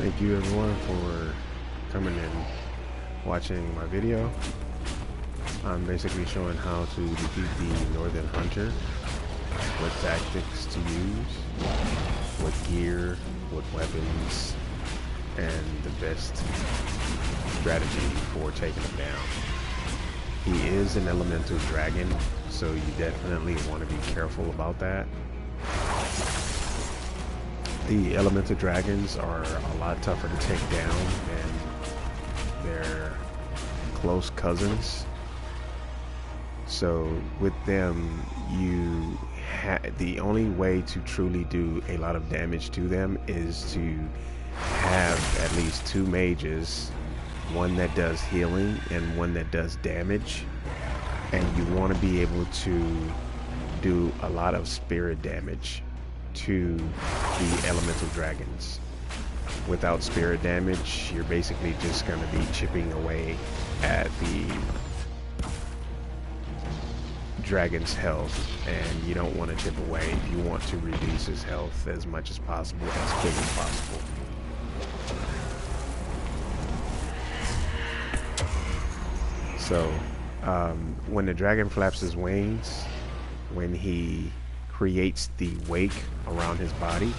Thank you everyone for coming and watching my video. I'm basically showing how to defeat the Northern Hunter, what tactics to use, what gear, what weapons, and the best strategy for taking him down. He is an elemental dragon, so you definitely want to be careful about that. The elemental dragons are a lot tougher to take down than their close cousins. So with them, the only way to truly do a lot of damage to them is to have at least two mages, one that does healing and one that does damage. And you want to be able to do a lot of spirit damage to the elemental dragons. Without spirit damage, you're basically just going to be chipping away at the dragon's health, and you don't want to chip away. You want to reduce his health as much as possible, as quick as possible. So when the dragon flaps his wings, when he creates the wake around his body,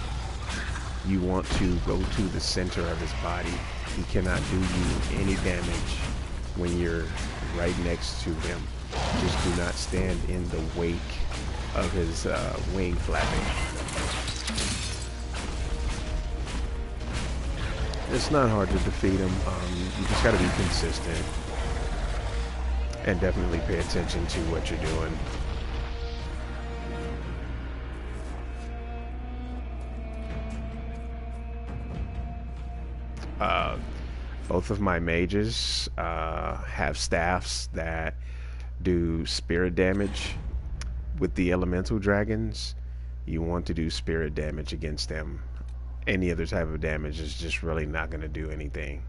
you want to go to the center of his body. He cannot do you any damage when you're right next to him. Just do not stand in the wake of his wing flapping. It's not hard to defeat him. You just got to be consistent and definitely pay attention to what you're doing. Both of my mages have staffs that do spirit damage. With the elemental dragons, you want to do spirit damage against them. Any other type of damage is just really not going to do anything.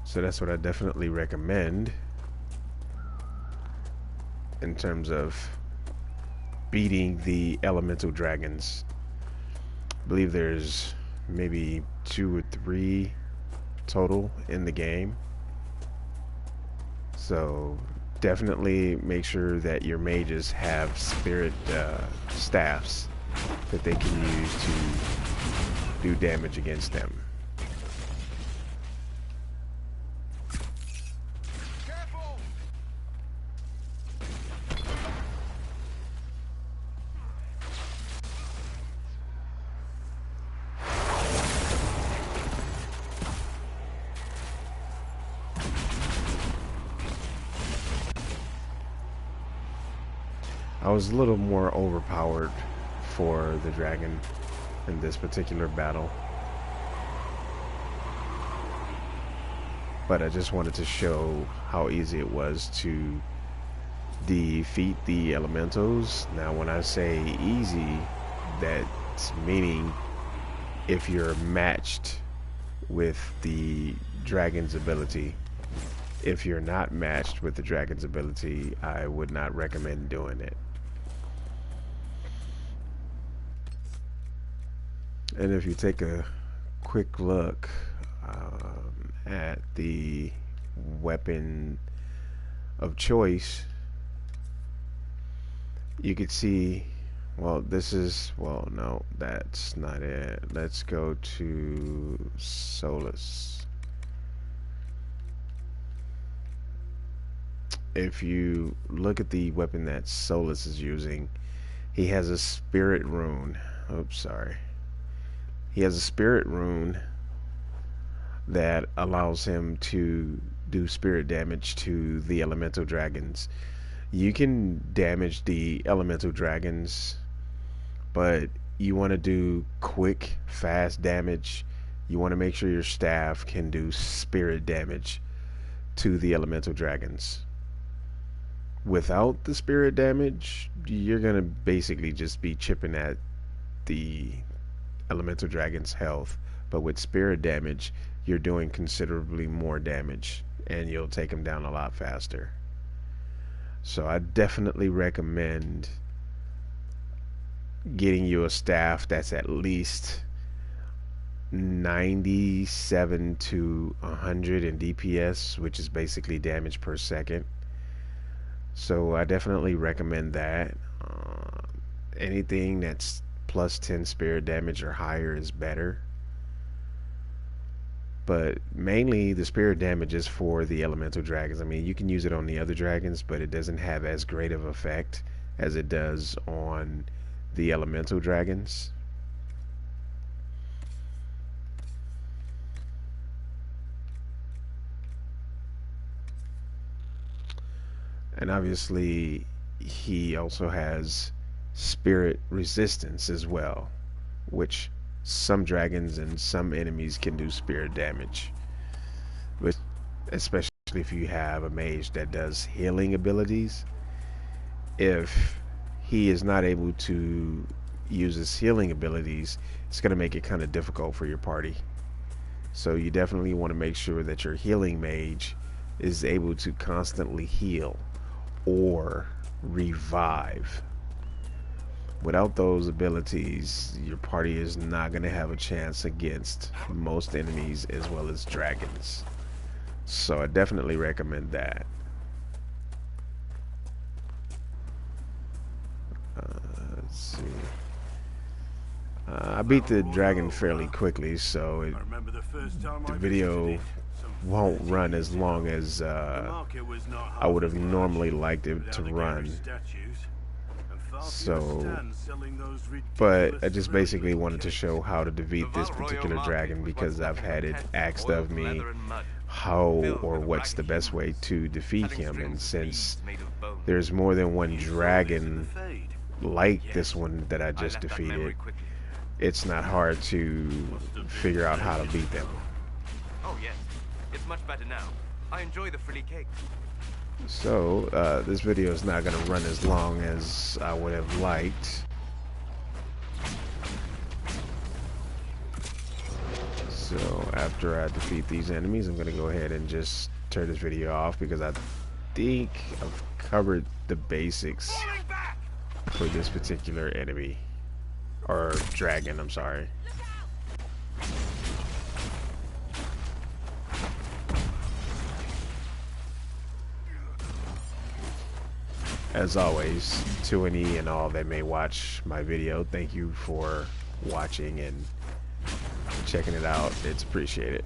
So that's what I definitely recommend in terms of beating the elemental dragons. I believe there's maybe 2 or 3 total in the game. So definitely make sure that your mages have spirit staffs that they can use to do damage against them. I was a little more overpowered for the dragon in this particular battle, but I just wanted to show how easy it was to defeat the elementals. Now when I say easy, that's meaning if you're matched with the dragon's ability. If you're not matched with the dragon's ability, I would not recommend doing it. And if you take a quick look at the weapon of choice, you could see, well, this is, well, no, that's not it. Let's go to Solus. If you look at the weapon that Solus is using, he has a spirit rune. Oops, sorry. He has a spirit rune that allows him to do spirit damage to the elemental dragons. You can damage the elemental dragons, but you want to do quick, fast damage. You want to make sure your staff can do spirit damage to the elemental dragons. Without the spirit damage, you're gonna basically just be chipping at the elemental dragon's health, but with spirit damage, you're doing considerably more damage, and you'll take them down a lot faster. So I definitely recommend getting you a staff that's at least 97 to 100 in DPS, which is basically damage per second. So I definitely recommend that. Anything that's plus 10 spirit damage or higher is better. But mainly the spirit damage is for the elemental dragons. I mean, you can use it on the other dragons, but it doesn't have as great of effect as it does on the elemental dragons. And obviously he also has spirit resistance as well, which some dragons and some enemies can do spirit damage, but especially if you have a mage that does healing abilities. If he is not able to use his healing abilities, it's going to make it kind of difficult for your party. So you definitely want to make sure that your healing mage is able to constantly heal or revive. Without those abilities, your party is not going to have a chance against most enemies as well as dragons. So I definitely recommend that. Let's see. I beat the dragon fairly quickly, so the video won't run as long as I would have normally liked it to run. So, but I just basically wanted to show how to defeat this particular dragon, because I've had it asked of me how or what's the best way to defeat him, and since there's more than one dragon like this one that I just defeated, it's not hard to figure out how to beat them. Oh yes, it's much better now. I enjoy the frilly cake. So this video is not going to run as long as I would have liked. So after I defeat these enemies, I'm going to go ahead and just turn this video off, because I think I've covered the basics for this particular enemy, or dragon, I'm sorry. As always, to any and all that may watch my video, thank you for watching and checking it out. It's appreciated.